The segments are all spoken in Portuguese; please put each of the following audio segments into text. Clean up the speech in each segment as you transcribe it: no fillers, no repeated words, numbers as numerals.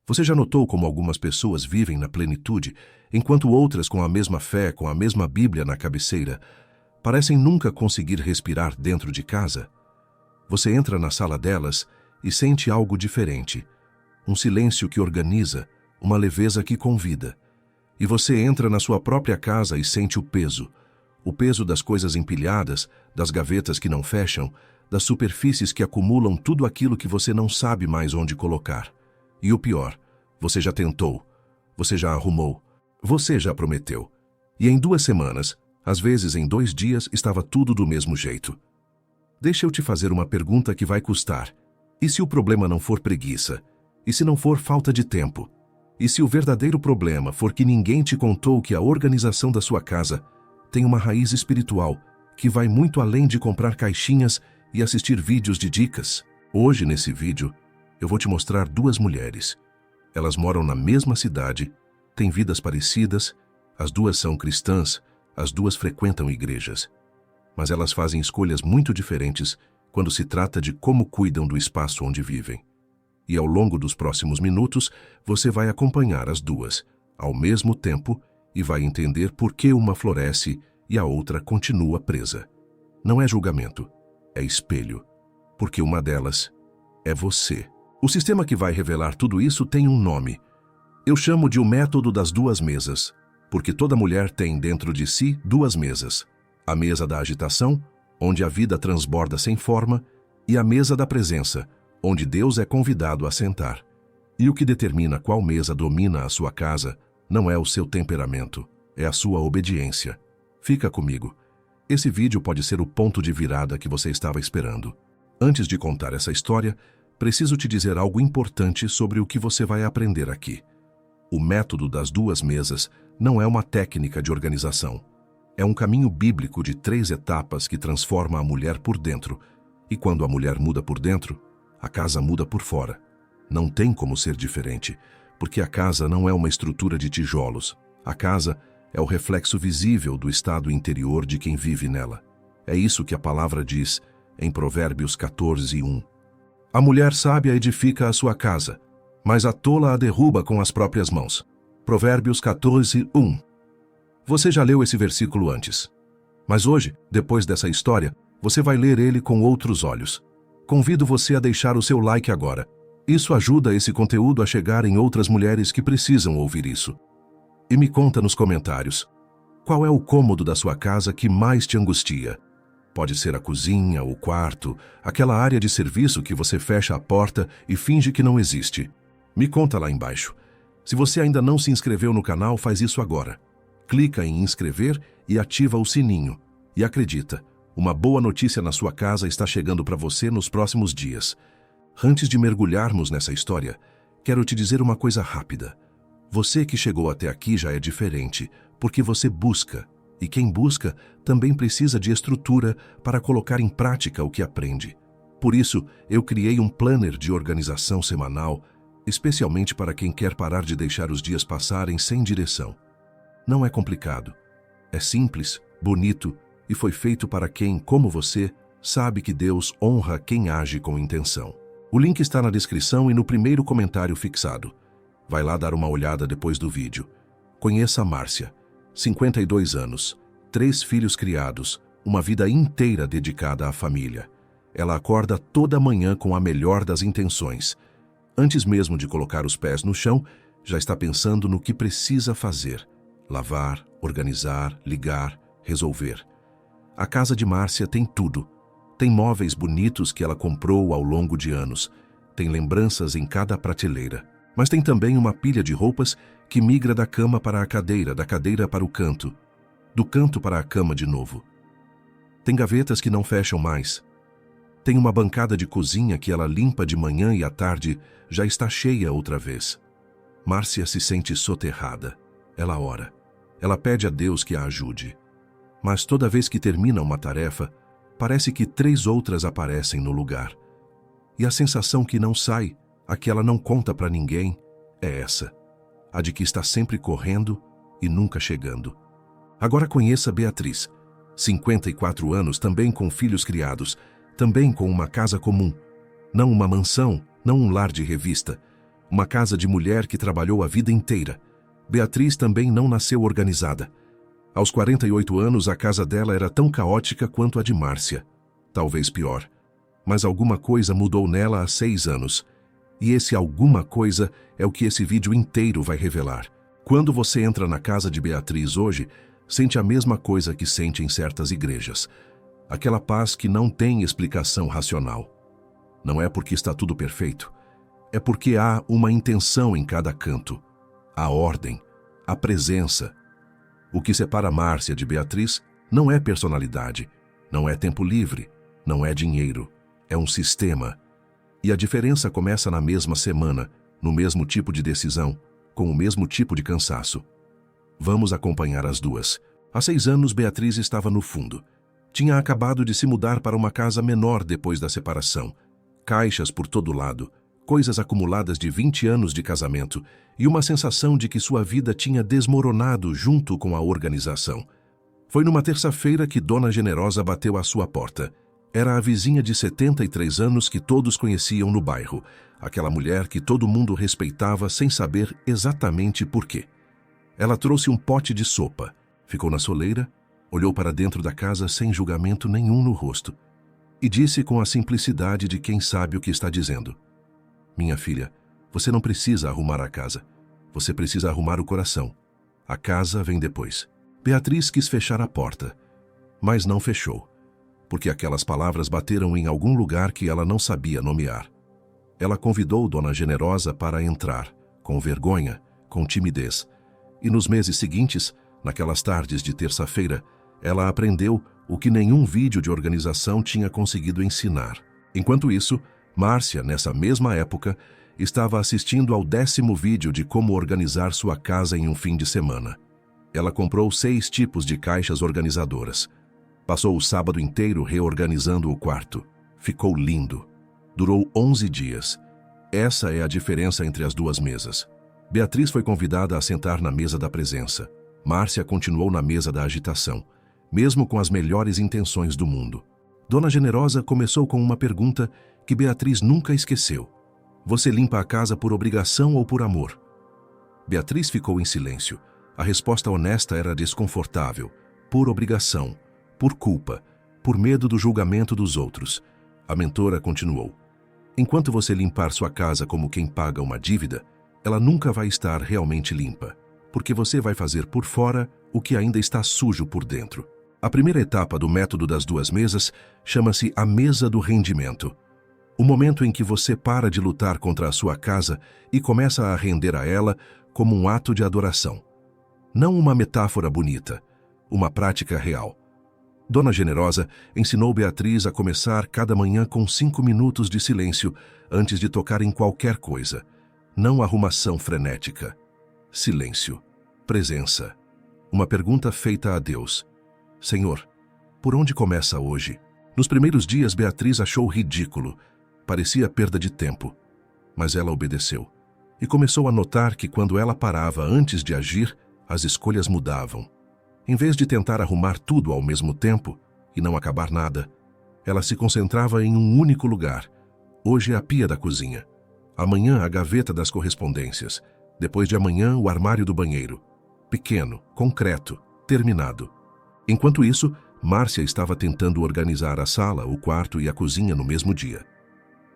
Você já notou como algumas pessoas vivem na plenitude, enquanto outras, com a mesma fé, com a mesma Bíblia na cabeceira, parecem nunca conseguir respirar dentro de casa? Você entra na sala delas e sente algo diferente. Um silêncio que organiza, uma leveza que convida. E você entra na sua própria casa e sente o peso das coisas empilhadas, das gavetas que não fecham, das superfícies que acumulam tudo aquilo que você não sabe mais onde colocar. E o pior, você já tentou, você já arrumou, você já prometeu. E em 2 semanas, às vezes em 2 dias, estava tudo do mesmo jeito. Deixa eu te fazer uma pergunta que vai custar. E se o problema não for preguiça? E se não for falta de tempo? E se o verdadeiro problema for que ninguém te contou que a organização da sua casa tem uma raiz espiritual que vai muito além de comprar caixinhas e assistir vídeos de dicas? Hoje, nesse vídeo, eu vou te mostrar 2 mulheres. Elas moram na mesma cidade, têm vidas parecidas, as 2 são cristãs, as 2 frequentam igrejas. Mas elas fazem escolhas muito diferentes quando se trata de como cuidam do espaço onde vivem. E ao longo dos próximos minutos, você vai acompanhar as 2, ao mesmo tempo, e vai entender por que uma floresce e a outra continua presa. Não é julgamento, é espelho, porque uma delas é você. O sistema que vai revelar tudo isso tem um nome. Eu chamo de o método das 2 mesas, porque toda mulher tem dentro de si 2 mesas. A mesa da agitação, onde a vida transborda sem forma, e a mesa da presença, onde Deus é convidado a sentar. E o que determina qual mesa domina a sua casa não é o seu temperamento, é a sua obediência. Fica comigo. Esse vídeo pode ser o ponto de virada que você estava esperando. Antes de contar essa história, preciso te dizer algo importante sobre o que você vai aprender aqui. O método das 2 mesas não é uma técnica de organização. É um caminho bíblico de 3 etapas que transforma a mulher por dentro. E quando a mulher muda por dentro, a casa muda por fora. Não tem como ser diferente, porque a casa não é uma estrutura de tijolos. A casa é o reflexo visível do estado interior de quem vive nela. É isso que a palavra diz em Provérbios 14:1. A mulher sábia edifica a sua casa, mas a tola a derruba com as próprias mãos. Provérbios 14:1. Você já leu esse versículo antes. Mas hoje, depois dessa história, você vai ler ele com outros olhos. Convido você a deixar o seu like agora. Isso ajuda esse conteúdo a chegar em outras mulheres que precisam ouvir isso. E me conta nos comentários, qual é o cômodo da sua casa que mais te angustia? Pode ser a cozinha, o quarto, aquela área de serviço que você fecha a porta e finge que não existe. Me conta lá embaixo. Se você ainda não se inscreveu no canal, faz isso agora. Clica em inscrever e ativa o sininho. E acredita, uma boa notícia na sua casa está chegando para você nos próximos dias. Antes de mergulharmos nessa história, quero te dizer uma coisa rápida. Você que chegou até aqui já é diferente, porque você busca. E quem busca também precisa de estrutura para colocar em prática o que aprende. Por isso, eu criei um planner de organização semanal, especialmente para quem quer parar de deixar os dias passarem sem direção. Não é complicado. É simples, bonito e foi feito para quem, como você, sabe que Deus honra quem age com intenção. O link está na descrição e no primeiro comentário fixado. Vai lá dar uma olhada depois do vídeo. Conheça a Márcia, 52 anos, 3 filhos criados, uma vida inteira dedicada à família. Ela acorda toda manhã com a melhor das intenções. Antes mesmo de colocar os pés no chão, já está pensando no que precisa fazer. Lavar, organizar, ligar, resolver. A casa de Márcia tem tudo. Tem móveis bonitos que ela comprou ao longo de anos. Tem lembranças em cada prateleira. Mas tem também uma pilha de roupas que migra da cama para a cadeira, da cadeira para o canto, do canto para a cama de novo. Tem gavetas que não fecham mais. Tem uma bancada de cozinha que ela limpa de manhã e à tarde já está cheia outra vez. Márcia se sente soterrada. Ela ora. Ela pede a Deus que a ajude. Mas toda vez que termina uma tarefa, parece que 3 outras aparecem no lugar. E a sensação que não sai, a que ela não conta para ninguém, é essa. A de que está sempre correndo e nunca chegando. Agora conheça Beatriz, 54 anos, também com filhos criados, também com uma casa comum. Não uma mansão, não um lar de revista. Uma casa de mulher que trabalhou a vida inteira. Beatriz também não nasceu organizada. Aos 48 anos, a casa dela era tão caótica quanto a de Márcia. Talvez pior. Mas alguma coisa mudou nela há 6 anos. E esse alguma coisa é o que esse vídeo inteiro vai revelar. Quando você entra na casa de Beatriz hoje, sente a mesma coisa que sente em certas igrejas. Aquela paz que não tem explicação racional. Não é porque está tudo perfeito. É porque há uma intenção em cada canto. A ordem, a presença. O que separa Márcia de Beatriz não é personalidade, não é tempo livre, não é dinheiro. É um sistema. E a diferença começa na mesma semana, no mesmo tipo de decisão, com o mesmo tipo de cansaço. Vamos acompanhar as duas. Há 6 anos, Beatriz estava no fundo. Tinha acabado de se mudar para uma casa menor depois da separação. Caixas por todo lado, coisas acumuladas de 20 anos de casamento e uma sensação de que sua vida tinha desmoronado junto com a organização. Foi numa terça-feira que Dona Generosa bateu à sua porta. Era a vizinha de 73 anos que todos conheciam no bairro, aquela mulher que todo mundo respeitava sem saber exatamente por quê. Ela trouxe um pote de sopa, ficou na soleira, olhou para dentro da casa sem julgamento nenhum no rosto e disse com a simplicidade de quem sabe o que está dizendo: "Minha filha, você não precisa arrumar a casa. Você precisa arrumar o coração. A casa vem depois." Beatriz quis fechar a porta, mas não fechou, porque aquelas palavras bateram em algum lugar que ela não sabia nomear. Ela convidou Dona Generosa para entrar, com vergonha, com timidez. E nos meses seguintes, naquelas tardes de terça-feira, ela aprendeu o que nenhum vídeo de organização tinha conseguido ensinar. Enquanto isso, Márcia, nessa mesma época, estava assistindo ao 10º vídeo de como organizar sua casa em um fim de semana. Ela comprou 6 tipos de caixas organizadoras. Passou o sábado inteiro reorganizando o quarto. Ficou lindo. Durou 11 dias. Essa é a diferença entre as duas mesas. Beatriz foi convidada a sentar na mesa da presença. Márcia continuou na mesa da agitação, mesmo com as melhores intenções do mundo. Dona Generosa começou com uma pergunta que Beatriz nunca esqueceu: "Você limpa a casa por obrigação ou por amor?" Beatriz ficou em silêncio. A resposta honesta era desconfortável. Por obrigação, por culpa, por medo do julgamento dos outros. A mentora continuou: "Enquanto você limpar sua casa como quem paga uma dívida, ela nunca vai estar realmente limpa, porque você vai fazer por fora o que ainda está sujo por dentro." A primeira etapa do método das 2 mesas chama-se a mesa do rendimento. O momento em que você para de lutar contra a sua casa e começa a render a ela como um ato de adoração. Não uma metáfora bonita, uma prática real. Dona Generosa ensinou Beatriz a começar cada manhã com 5 minutos de silêncio antes de tocar em qualquer coisa. Não arrumação frenética. Silêncio. Presença. Uma pergunta feita a Deus: "Senhor, por onde começa hoje?" Nos primeiros dias, Beatriz achou ridículo. Parecia perda de tempo. Mas ela obedeceu. E começou a notar que quando ela parava antes de agir, as escolhas mudavam. Em vez de tentar arrumar tudo ao mesmo tempo e não acabar nada, ela se concentrava em um único lugar. Hoje é a pia da cozinha. Amanhã a gaveta das correspondências. Depois de amanhã, o armário do banheiro. Pequeno, concreto, terminado. Enquanto isso, Márcia estava tentando organizar a sala, o quarto e a cozinha no mesmo dia.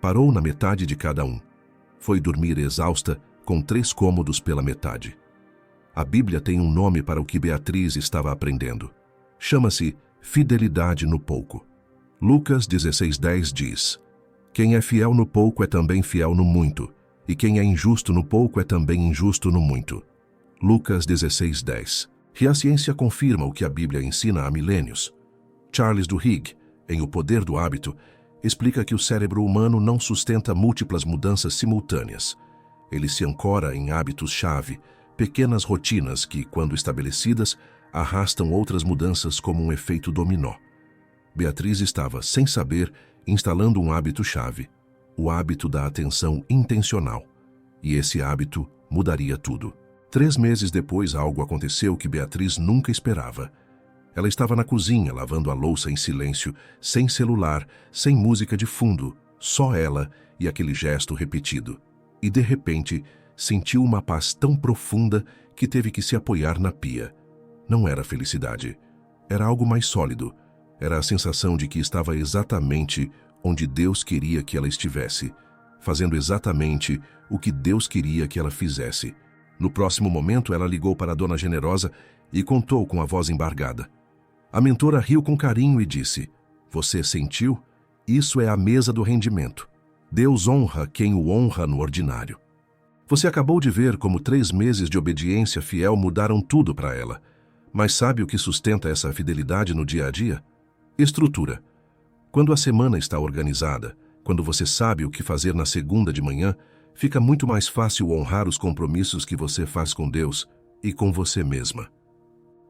Parou na metade de cada um. Foi dormir exausta, com 3 cômodos pela metade. A Bíblia tem um nome para o que Beatriz estava aprendendo. Chama-se fidelidade no pouco. Lucas 16:10 diz: "Quem é fiel no pouco é também fiel no muito, e quem é injusto no pouco é também injusto no muito." Lucas 16:10. E a ciência confirma o que a Bíblia ensina há milênios. Charles Duhigg, em O Poder do Hábito, explica que o cérebro humano não sustenta múltiplas mudanças simultâneas. Ele se ancora em hábitos-chave, pequenas rotinas que, quando estabelecidas, arrastam outras mudanças como um efeito dominó. Beatriz estava, sem saber, instalando um hábito-chave, o hábito da atenção intencional. E esse hábito mudaria tudo. 3 meses depois, algo aconteceu que Beatriz nunca esperava. Ela estava na cozinha, lavando a louça em silêncio, sem celular, sem música de fundo, só ela e aquele gesto repetido. e, de repente, sentiu uma paz tão profunda que teve que se apoiar na pia. Não era felicidade. Era algo mais sólido. Era a sensação de que estava exatamente onde Deus queria que ela estivesse, fazendo exatamente o que Deus queria que ela fizesse. No próximo momento, ela ligou para a Dona Generosa e contou com a voz embargada. A mentora riu com carinho e disse: "Você sentiu? Isso é a mesa do rendimento. Deus honra quem o honra no ordinário." Você acabou de ver como 3 meses de obediência fiel mudaram tudo para ela. Mas sabe o que sustenta essa fidelidade no dia a dia? Estrutura. Quando a semana está organizada, quando você sabe o que fazer na segunda de manhã, fica muito mais fácil honrar os compromissos que você faz com Deus e com você mesma.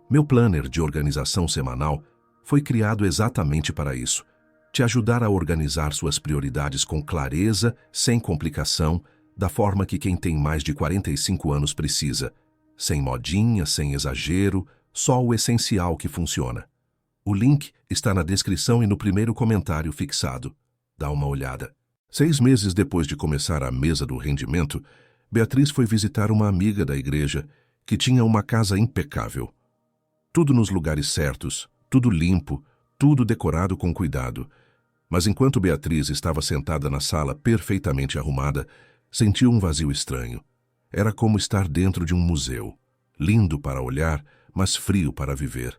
Meu planner de organização semanal foi criado exatamente para isso. Te ajudar a organizar suas prioridades com clareza, sem complicação, da forma que quem tem mais de 45 anos precisa. Sem modinha, sem exagero, só o essencial que funciona. O link está na descrição e no primeiro comentário fixado. Dá uma olhada. 6 meses depois de começar a mesa do rendimento, Beatriz foi visitar uma amiga da igreja que tinha uma casa impecável. Tudo nos lugares certos, tudo limpo, tudo decorado com cuidado. Mas enquanto Beatriz estava sentada na sala perfeitamente arrumada, sentiu um vazio estranho. Era como estar dentro de um museu. Lindo para olhar, mas frio para viver.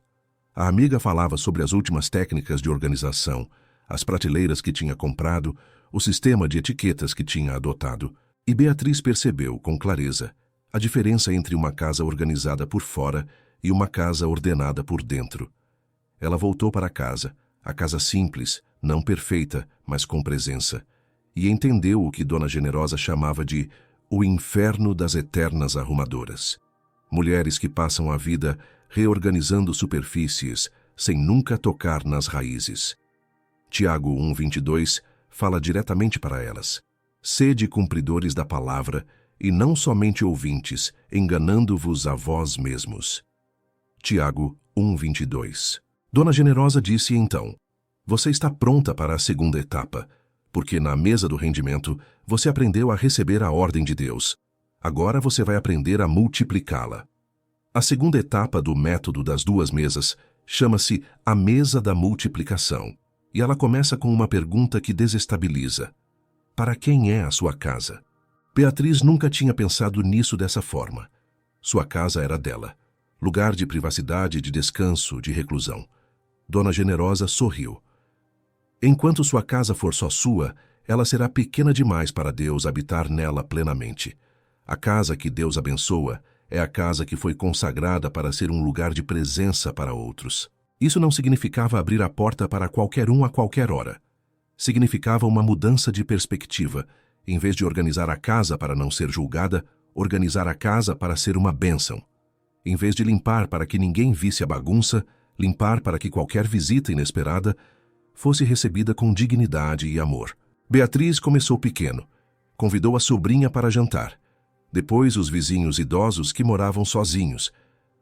A amiga falava sobre as últimas técnicas de organização, as prateleiras que tinha comprado, o sistema de etiquetas que tinha adotado. E Beatriz percebeu, com clareza, a diferença entre uma casa organizada por fora e uma casa ordenada por dentro. Ela voltou para casa, a casa simples, não perfeita, mas com presença, e entendeu o que Dona Generosa chamava de o inferno das eternas arrumadoras. Mulheres que passam a vida reorganizando superfícies, sem nunca tocar nas raízes. Tiago 1:22 fala diretamente para elas. Sede cumpridores da palavra, e não somente ouvintes, enganando-vos a vós mesmos. Tiago 1:22. Dona Generosa disse então: "Você está pronta para a segunda etapa, porque na mesa do rendimento você aprendeu a receber a ordem de Deus. Agora você vai aprender a multiplicá-la." A segunda etapa do método das 2 mesas chama-se a mesa da multiplicação, e ela começa com uma pergunta que desestabiliza: para quem é a sua casa? Beatriz nunca tinha pensado nisso dessa forma. Sua casa era dela, lugar de privacidade, de descanso, de reclusão. Dona Generosa sorriu. Enquanto sua casa for só sua, ela será pequena demais para Deus habitar nela plenamente. A casa que Deus abençoa é a casa que foi consagrada para ser um lugar de presença para outros. Isso não significava abrir a porta para qualquer um a qualquer hora. Significava uma mudança de perspectiva. Em vez de organizar a casa para não ser julgada, organizar a casa para ser uma bênção. Em vez de limpar para que ninguém visse a bagunça, limpar para que qualquer visita inesperada fosse recebida com dignidade e amor. Beatriz começou pequeno. Convidou a sobrinha para jantar. Depois os vizinhos idosos que moravam sozinhos.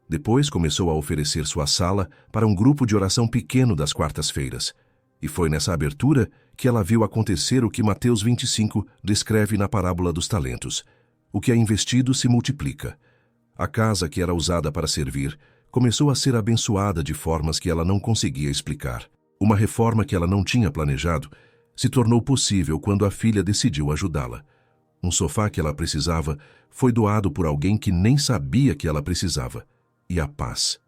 Depois começou a oferecer sua sala para um grupo de oração pequeno das quartas-feiras. E foi nessa abertura que ela viu acontecer o que Mateus 25 descreve na parábola dos talentos. O que é investido se multiplica. A casa que era usada para servir começou a ser abençoada de formas que ela não conseguia explicar. Uma reforma que ela não tinha planejado se tornou possível quando a filha decidiu ajudá-la. Um sofá que ela precisava foi doado por alguém que nem sabia que ela precisava. E a paz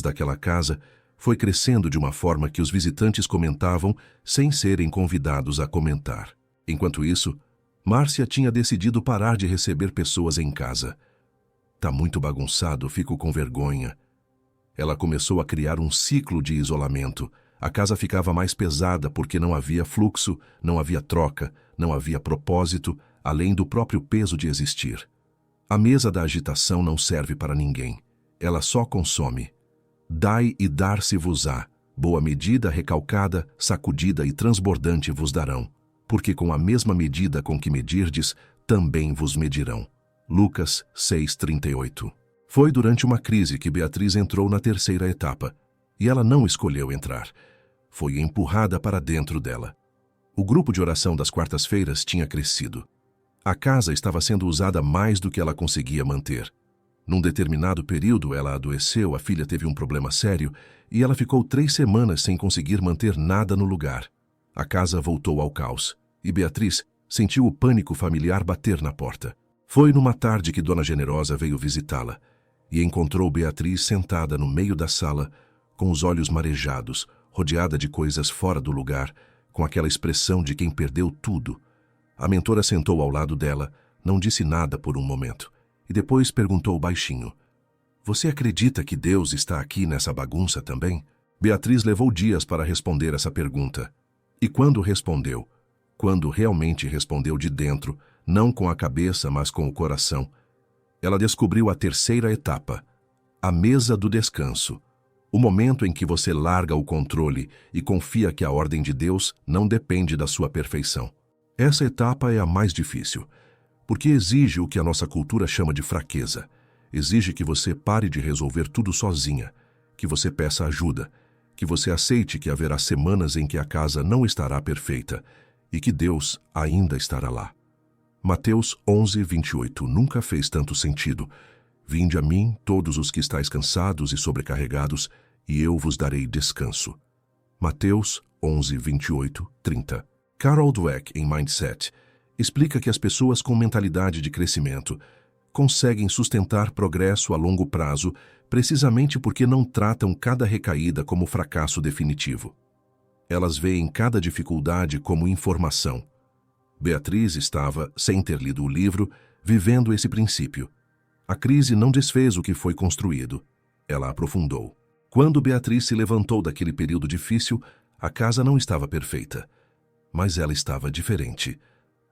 daquela casa foi crescendo de uma forma que os visitantes comentavam sem serem convidados a comentar. Enquanto isso, Márcia tinha decidido parar de receber pessoas em casa. "Tá muito bagunçado, fico com vergonha." Ela começou a criar um ciclo de isolamento. A casa ficava mais pesada porque não havia fluxo, não havia troca, não havia propósito, além do próprio peso de existir. A mesa da agitação não serve para ninguém. Ela só consome. Dai e dar-se-vos-á. Boa medida, recalcada, sacudida e transbordante vos darão. Porque com a mesma medida com que medirdes, também vos medirão. Lucas 6:38. Foi durante uma crise que Beatriz entrou na terceira etapa. E ela não escolheu entrar. Foi empurrada para dentro dela. O grupo de oração das quartas-feiras tinha crescido. A casa estava sendo usada mais do que ela conseguia manter. Num determinado período, ela adoeceu, a filha teve um problema sério e ela ficou 3 semanas sem conseguir manter nada no lugar. A casa voltou ao caos e Beatriz sentiu o pânico familiar bater na porta. Foi numa tarde que Dona Generosa veio visitá-la e encontrou Beatriz sentada no meio da sala, com os olhos marejados, rodeada de coisas fora do lugar, com aquela expressão de quem perdeu tudo. A mentora sentou ao lado dela, não disse nada por um momento, e depois perguntou baixinho: "Você acredita que Deus está aqui nessa bagunça também?" Beatriz levou dias para responder essa pergunta. E quando respondeu, quando realmente respondeu de dentro, não com a cabeça, mas com o coração, ela descobriu a terceira etapa, a mesa do descanso. O momento em que você larga o controle e confia que a ordem de Deus não depende da sua perfeição. Essa etapa é a mais difícil, porque exige o que a nossa cultura chama de fraqueza. Exige que você pare de resolver tudo sozinha, que você peça ajuda, que você aceite que haverá semanas em que a casa não estará perfeita e que Deus ainda estará lá. Mateus 11:28 nunca fez tanto sentido. Vinde a mim, todos os que estáis cansados e sobrecarregados, e eu vos darei descanso. Mateus 11:28-30. Carol Dweck, em Mindset, explica que as pessoas com mentalidade de crescimento conseguem sustentar progresso a longo prazo precisamente porque não tratam cada recaída como fracasso definitivo. Elas veem cada dificuldade como informação. Beatriz estava, sem ter lido o livro, vivendo esse princípio. A crise não desfez o que foi construído. Ela aprofundou. Quando Beatriz se levantou daquele período difícil, a casa não estava perfeita. Mas ela estava diferente.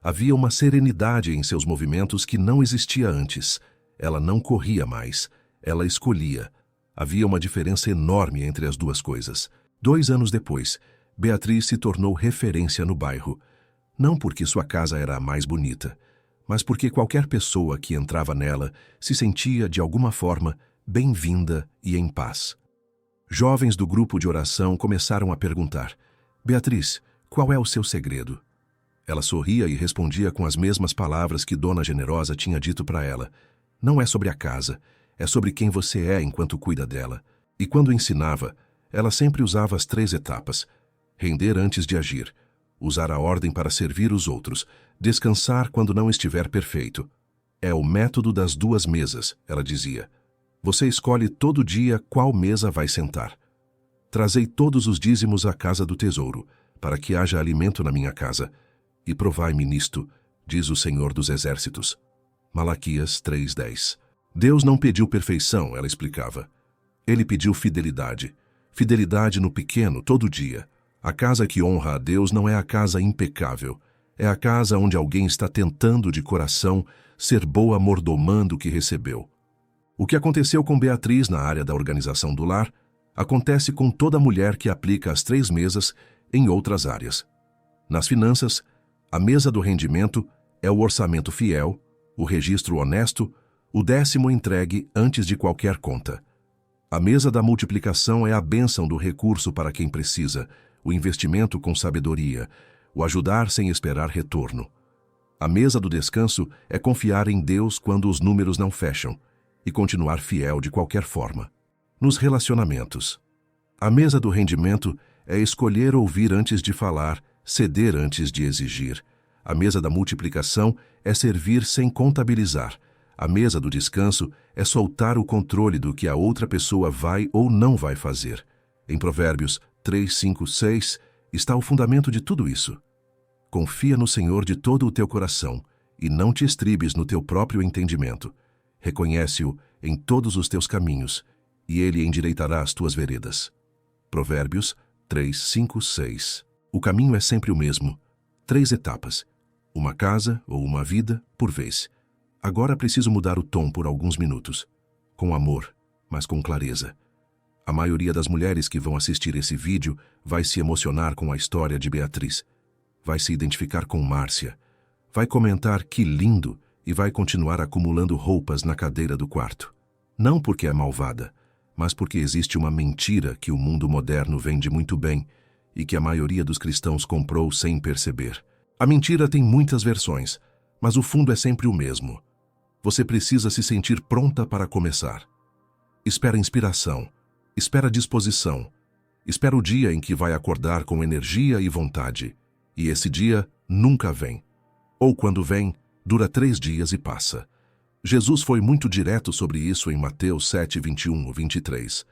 Havia uma serenidade em seus movimentos que não existia antes. Ela não corria mais. Ela escolhia. Havia uma diferença enorme entre as duas coisas. 2 anos depois, Beatriz se tornou referência no bairro. Não porque sua casa era a mais bonita, mas porque qualquer pessoa que entrava nela se sentia, de alguma forma, bem-vinda e em paz. Jovens do grupo de oração começaram a perguntar: "Beatriz, qual é o seu segredo?" Ela sorria e respondia com as mesmas palavras que Dona Generosa tinha dito para ela: "Não é sobre a casa, é sobre quem você é enquanto cuida dela." E quando ensinava, ela sempre usava as 3 etapas: render antes de agir, usar a ordem para servir os outros, descansar quando não estiver perfeito. É o método das 2 mesas, ela dizia. Você escolhe todo dia qual mesa vai sentar. Trazei todos os dízimos à casa do tesouro, para que haja alimento na minha casa, e provai-me nisto, diz o Senhor dos Exércitos. Malaquias 3:10. Deus não pediu perfeição, ela explicava. Ele pediu fidelidade. Fidelidade no pequeno, todo dia. A casa que honra a Deus não é a casa impecável. É a casa onde alguém está tentando de coração ser boa mordomando o que recebeu. O que aconteceu com Beatriz na área da organização do lar acontece com toda mulher que aplica as 3 mesas em outras áreas. Nas finanças, a mesa do rendimento é o orçamento fiel, o registro honesto, o 10º entregue antes de qualquer conta. A mesa da multiplicação é a bênção do recurso para quem precisa, o investimento com sabedoria, o ajudar sem esperar retorno. A mesa do descanso é confiar em Deus quando os números não fecham e continuar fiel de qualquer forma. Nos relacionamentos, a mesa do rendimento é escolher ouvir antes de falar, ceder antes de exigir. A mesa da multiplicação é servir sem contabilizar. A mesa do descanso é soltar o controle do que a outra pessoa vai ou não vai fazer. Em Provérbios 3:5-6 está o fundamento de tudo isso. Confia no Senhor de todo o teu coração e não te estribes no teu próprio entendimento. Reconhece-o em todos os teus caminhos e ele endireitará as tuas veredas. Provérbios 3:5-6. O caminho é sempre o mesmo. 3 etapas. Uma casa ou uma vida por vez. Agora preciso mudar o tom por alguns minutos. Com amor, mas com clareza. A maioria das mulheres que vão assistir esse vídeo vai se emocionar com a história de Beatriz. Vai se identificar com Márcia. Vai comentar que lindo e vai continuar acumulando roupas na cadeira do quarto. Não porque é malvada, mas porque existe uma mentira que o mundo moderno vende muito bem e que a maioria dos cristãos comprou sem perceber. A mentira tem muitas versões, mas o fundo é sempre o mesmo. Você precisa se sentir pronta para começar. Espera inspiração, espera disposição, espera o dia em que vai acordar com energia e vontade, e esse dia nunca vem. Ou quando vem, dura 3 dias e passa. Jesus foi muito direto sobre isso em Mateus 7, 21 ou 23.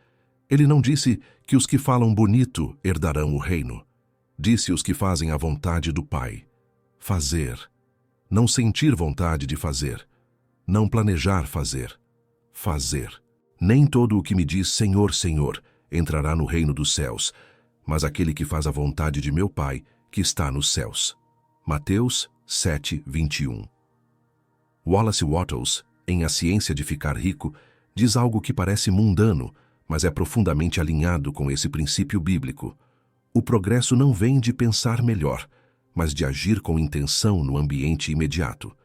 Ele não disse que os que falam bonito herdarão o reino. Disse os que fazem a vontade do Pai. Fazer. Não sentir vontade de fazer. Não planejar fazer. Fazer. Nem todo o que me diz Senhor, Senhor entrará no reino dos céus, mas aquele que faz a vontade de meu Pai que está nos céus. Mateus 7, 21. Wallace Wattles, em A Ciência de Ficar Rico, diz algo que parece mundano, mas é profundamente alinhado com esse princípio bíblico. O progresso não vem de pensar melhor, mas de agir com intenção no ambiente imediato.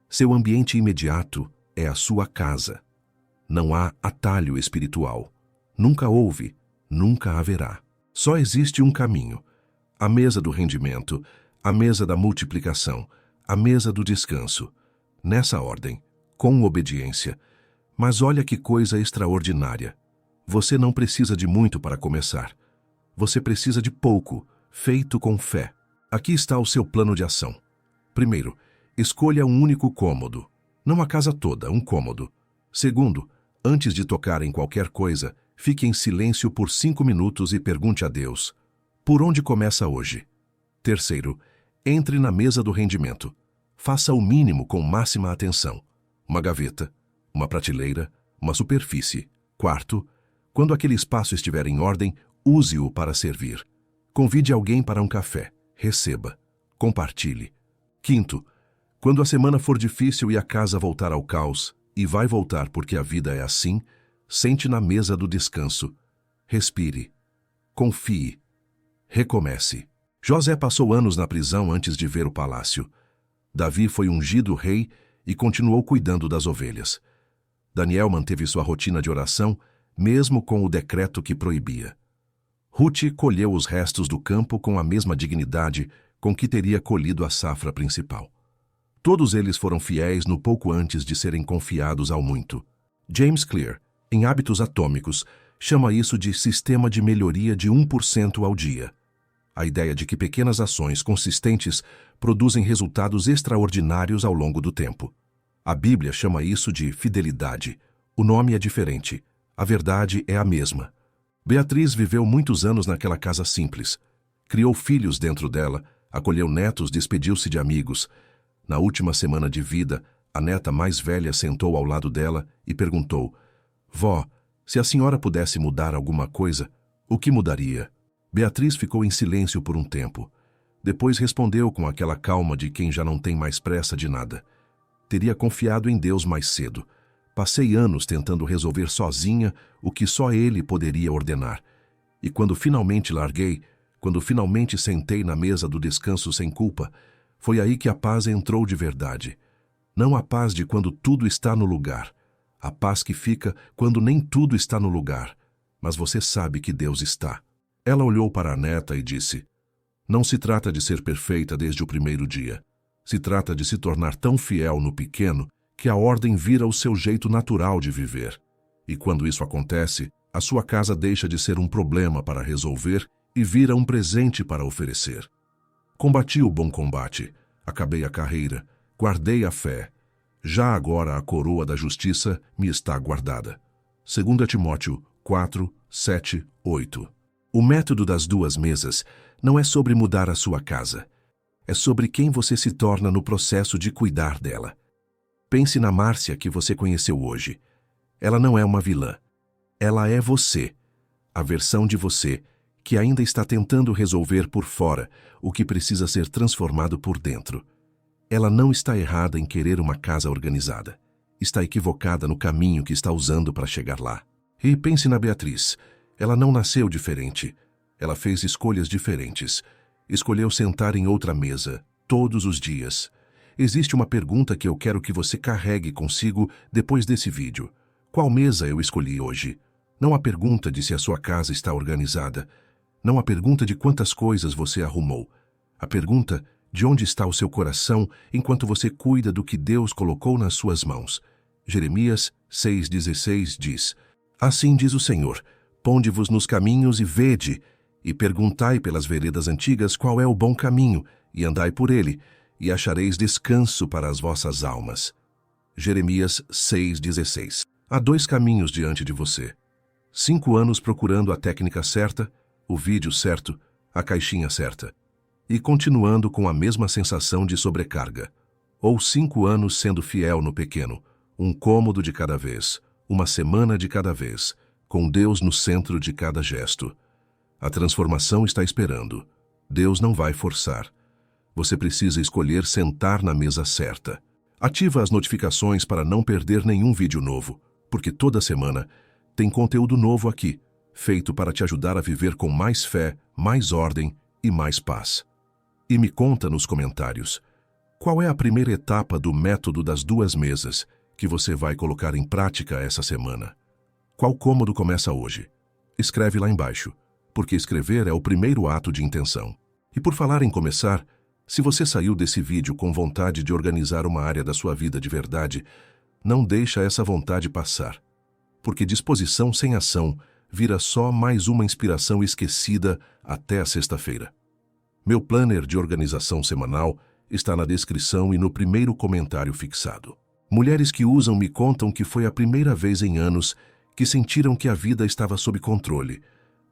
Seu ambiente imediato é a sua casa. Não há atalho espiritual. Nunca houve, nunca haverá. Só existe um caminho. A mesa do rendimento, a mesa da multiplicação, a mesa do descanso. Nessa ordem, com obediência. Mas olha que coisa extraordinária. Você não precisa de muito para começar. Você precisa de pouco, feito com fé. Aqui está o seu plano de ação. Primeiro, escolha um único cômodo. Não a casa toda, um cômodo. Segundo, antes de tocar em qualquer coisa, fique em silêncio por 5 minutos e pergunte a Deus: por onde começa hoje? Terceiro, entre na mesa do rendimento. Faça o mínimo com máxima atenção. Uma gaveta, uma prateleira, uma superfície. Quarto, quando aquele espaço estiver em ordem, use-o para servir. Convide alguém para um café. Receba. Compartilhe. Quinto, quando a semana for difícil e a casa voltar ao caos, e vai voltar porque a vida é assim, sente na mesa do descanso. Respire. Confie. Recomece. José passou anos na prisão antes de ver o palácio. Davi foi ungido rei e continuou cuidando das ovelhas. Daniel manteve sua rotina de oração, mesmo com o decreto que proibia. Ruth colheu os restos do campo com a mesma dignidade com que teria colhido a safra principal. Todos eles foram fiéis no pouco antes de serem confiados ao muito. James Clear, em Hábitos Atômicos, chama isso de sistema de melhoria de 1% ao dia. A ideia de que pequenas ações consistentes produzem resultados extraordinários ao longo do tempo. A Bíblia chama isso de fidelidade. O nome é diferente. A verdade é a mesma. Beatriz viveu muitos anos naquela casa simples. Criou filhos dentro dela, acolheu netos, despediu-se de amigos. Na última semana de vida, a neta mais velha sentou ao lado dela e perguntou: Vó, se a senhora pudesse mudar alguma coisa, o que mudaria? Beatriz ficou em silêncio por um tempo. Depois respondeu com aquela calma de quem já não tem mais pressa de nada. Teria confiado em Deus mais cedo. Passei anos tentando resolver sozinha o que só Ele poderia ordenar. E quando finalmente larguei, quando finalmente sentei na mesa do descanso sem culpa, foi aí que a paz entrou de verdade. Não a paz de quando tudo está no lugar. A paz que fica quando nem tudo está no lugar. Mas você sabe que Deus está. Ela olhou para a neta e disse: Não se trata de ser perfeita desde o primeiro dia. Se trata de se tornar tão fiel no pequeno que a ordem vira o seu jeito natural de viver. E quando isso acontece, a sua casa deixa de ser um problema para resolver e vira um presente para oferecer. Combati o bom combate, acabei a carreira, guardei a fé. Já agora a coroa da justiça me está guardada. 2 Timóteo 4, 7, 8. O método das 2 mesas não é sobre mudar a sua casa. É sobre quem você se torna no processo de cuidar dela. Pense na Márcia que você conheceu hoje. Ela não é uma vilã. Ela é você, a versão de você que ainda está tentando resolver por fora o que precisa ser transformado por dentro. Ela não está errada em querer uma casa organizada. Está equivocada no caminho que está usando para chegar lá. E pense na Beatriz. Ela não nasceu diferente. Ela fez escolhas diferentes. Escolheu sentar em outra mesa, todos os dias. Existe uma pergunta que eu quero que você carregue consigo depois desse vídeo. Qual mesa eu escolhi hoje? Não a pergunta de se a sua casa está organizada. Não a pergunta de quantas coisas você arrumou. A pergunta De onde está o seu coração enquanto você cuida do que Deus colocou nas suas mãos? Jeremias 6,16 diz: Assim diz o Senhor, ponde-vos nos caminhos e vede, e perguntai pelas veredas antigas qual é o bom caminho, e andai por ele, e achareis descanso para as vossas almas. Jeremias 6,16. Há 2 caminhos diante de você. 5 anos procurando a técnica certa, o vídeo certo, a caixinha certa, e continuando com a mesma sensação de sobrecarga. Ou 5 anos sendo fiel no pequeno, um cômodo de cada vez, uma semana de cada vez, com Deus no centro de cada gesto. A transformação está esperando. Deus não vai forçar. Você precisa escolher sentar na mesa certa. Ativa as notificações para não perder nenhum vídeo novo, porque toda semana tem conteúdo novo aqui, feito para te ajudar a viver com mais fé, mais ordem e mais paz. E me conta nos comentários, qual é a primeira etapa do método das 2 mesas que você vai colocar em prática essa semana? Qual cômodo começa hoje? Escreve lá embaixo, porque escrever é o primeiro ato de intenção. E por falar em começar, se você saiu desse vídeo com vontade de organizar uma área da sua vida de verdade, não deixa essa vontade passar, porque disposição sem ação vira só mais uma inspiração esquecida até a sexta-feira. Meu planner de organização semanal está na descrição e no primeiro comentário fixado. Mulheres que usam me contam que foi a primeira vez em anos que sentiram que a vida estava sob controle.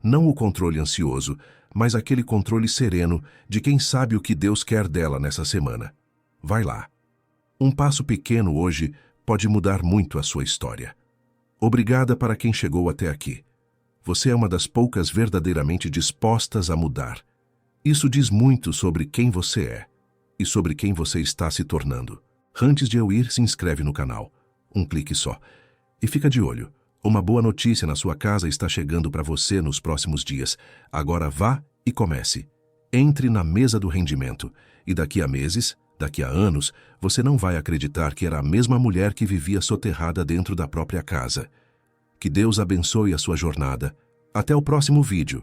Não o controle ansioso, mas aquele controle sereno de quem sabe o que Deus quer dela nessa semana. Vai lá. Um passo pequeno hoje pode mudar muito a sua história. Obrigada para quem chegou até aqui. Você é uma das poucas verdadeiramente dispostas a mudar. Isso diz muito sobre quem você é e sobre quem você está se tornando. Antes de eu ir, se inscreve no canal. Um clique só. E fica de olho. Uma boa notícia na sua casa está chegando para você nos próximos dias. Agora vá e comece. Entre na mesa do rendimento. E daqui a meses, daqui a anos, você não vai acreditar que era a mesma mulher que vivia soterrada dentro da própria casa. Que Deus abençoe a sua jornada. Até o próximo vídeo.